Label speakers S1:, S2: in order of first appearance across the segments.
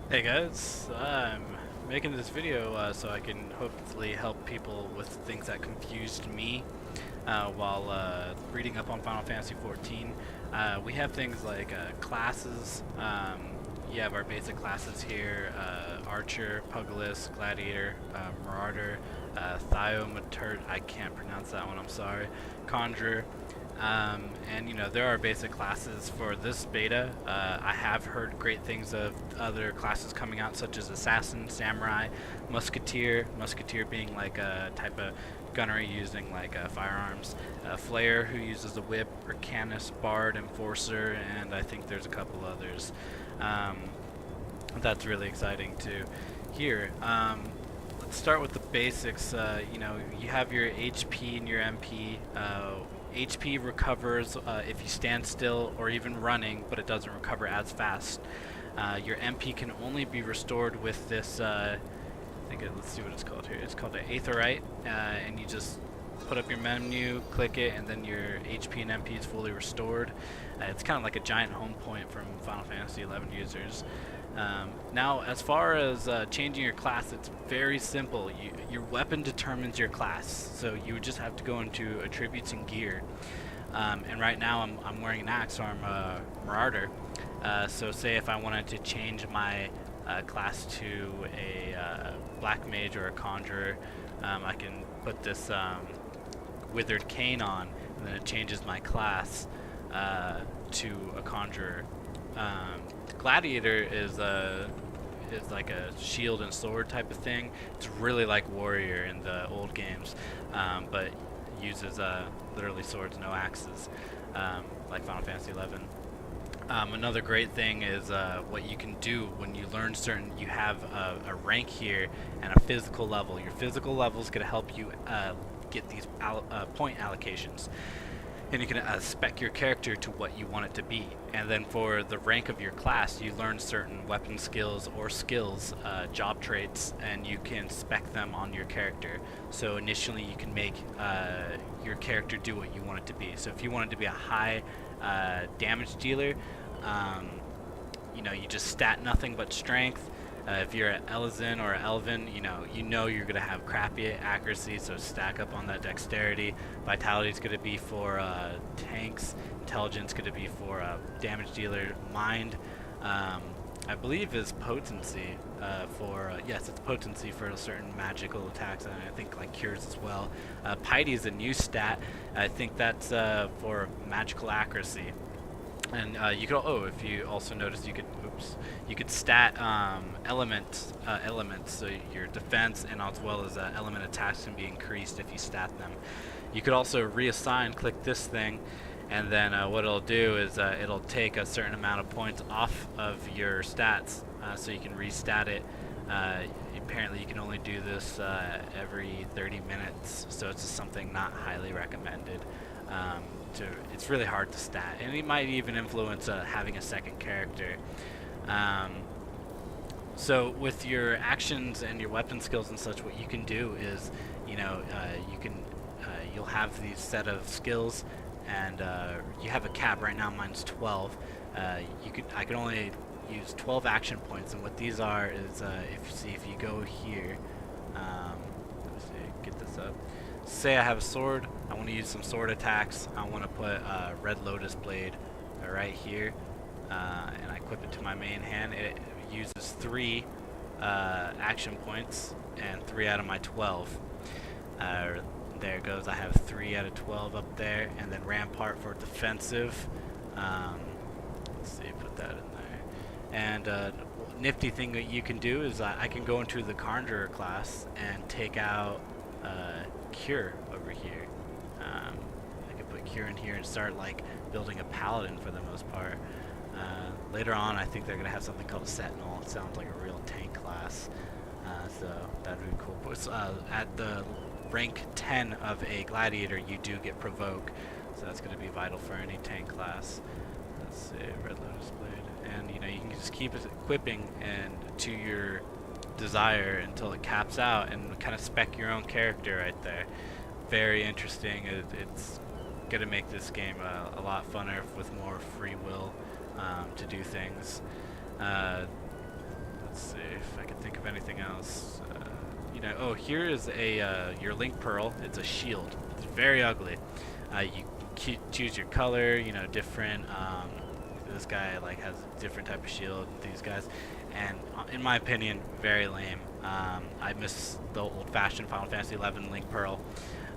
S1: Hey guys, I'm making this video so I can hopefully help people with things that confused me while reading up on Final Fantasy XIV. We have things like classes. You have our basic classes here: Archer, Pugilist, Gladiator, Marauder, Thiometer. I can't pronounce that one. I'm sorry. Conjurer. And there are basic classes for this beta. I have heard great things of other classes coming out, such as Assassin, Samurai, Musketeer. Musketeer being like a type of gunnery using like firearms. Flayer, who uses a whip, Arcanist, Bard, Enforcer, and I think there's a couple others. Um, that's really exciting to hear. Let's start with the basics. You have your HP and your MP. HP recovers if you stand still or even running, but it doesn't recover as fast. Your MP can only be restored with this, let's see what it's called here. It's called an Aetherite, and you just put up your menu, click it, and then your HP and MP is fully restored. It's kind of like a giant home point from Final Fantasy XI users. Now, as far as changing your class, it's very simple. Your weapon determines your class, so you would just have to go into attributes and gear. And right now, I'm wearing an axe, so I'm a Marauder. So say if I wanted to change my class to a Black Mage or a Conjurer, I can put this Withered Cane on, and then it changes my class to a Conjurer. Gladiator is like a shield and sword type of thing. It's really like Warrior in the old games, but uses literally swords, no axes, like Final Fantasy XI. Another great thing is what you can do when you learn certain. You have a rank here and a physical level. Your physical level is going to help you get these point allocations. And you can spec your character to what you want it to be. And then for the rank of your class, you learn certain weapon skills or skills, job traits, and you can spec them on your character. So initially you can make your character do what you want it to be. So if you want it to be a high damage dealer, you just stat nothing but strength. If you're an Elizin or an Elven, you know you're going to have crappy accuracy, so stack up on that dexterity. Vitality is going to be for tanks. Intelligence is going to be for damage dealer. Mind, I believe, is potency yes, it's potency for certain magical attacks, and I think like cures as well. Piety is a new stat. I think that's for magical accuracy. And you could, if you also notice, you could stat elements, so your defense and as well as element attacks can be increased if you stat them. You could also reassign, click this thing, and then what it'll do is it'll take a certain amount of points off of your stats, so you can restat it. Apparently you can only do this every 30 minutes, so it's just something not highly recommended. It's really hard to stat, and it might even influence having a second character. So with your actions and your weapon skills and such, what you can do is, you'll have these set of skills, and you have a cap. Right now mine's 12. I can only use 12 action points, and what these are is, if you go here, let me see, get this up. Say I have a sword, I want to use some sword attacks. I want to put Red Lotus Blade right here, and I equip it to my main hand. It uses 3 action points and 3 out of my 12. There it goes. I have 3 out of 12 up there, and then Rampart for defensive. Let's see, put that in there. And nifty thing that you can do is I can go into the Conjurer class and take out Cure over here. I could put Cure in here and start like building a paladin for the most part. Later on, I think they're gonna have something called a Sentinel. It sounds like a real tank class, so that'd be cool. But at the rank 10 of a Gladiator, you do get Provoke, so that's gonna be vital for any tank class. Let's see, Red Lotus Blade, and you can just keep equipping and to your desire until it caps out, and kind of spec your own character right there. Very interesting. It's gonna make this game a lot funner with more free will to do things. Let's let's see if I can think of anything else. You know, oh, here is a your link pearl. It's a shield. It's very ugly. You choose your color. You know, different. This guy like has a different type of shield. These guys, and in my opinion, very lame. I miss the old-fashioned Final Fantasy XI link pearl.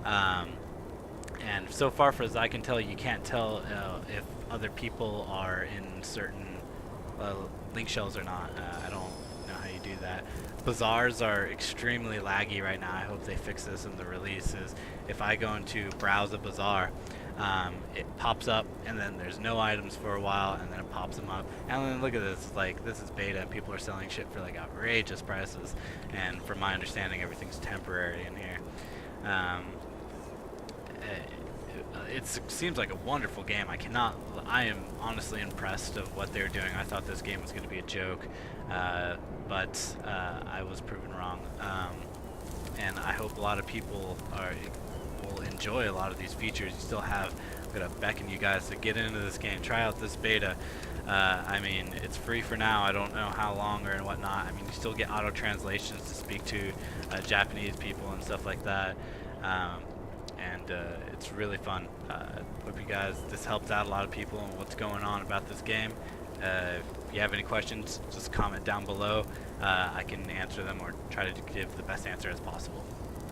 S1: And so far, as I can tell, you can't tell if other people are in certain link shells or not. I don't know how you do that. Bazaars are extremely laggy right now. I hope they fix this in the releases. If I go into browse a bazaar, it pops up and then there's no items for a while, and then it pops them up, and then look at this, like, this is beta and people are selling shit for like outrageous prices, and from my understanding everything's temporary in here. It seems like a wonderful game. I am honestly impressed of what they're doing. I thought this game was going to be a joke, but I was proven wrong. And I hope a lot of people will enjoy a lot of these features. You still have, I'm going to beckon you guys to get into this game, try out this beta. I mean, it's free for now. I don't know how long or whatnot. I mean, you still get auto translations to speak to Japanese people and stuff like that. And it's really fun. Hope you guys, this helps out a lot of people and what's going on about this game. If you have any questions, just comment down below. I can answer them or try to give the best answer as possible.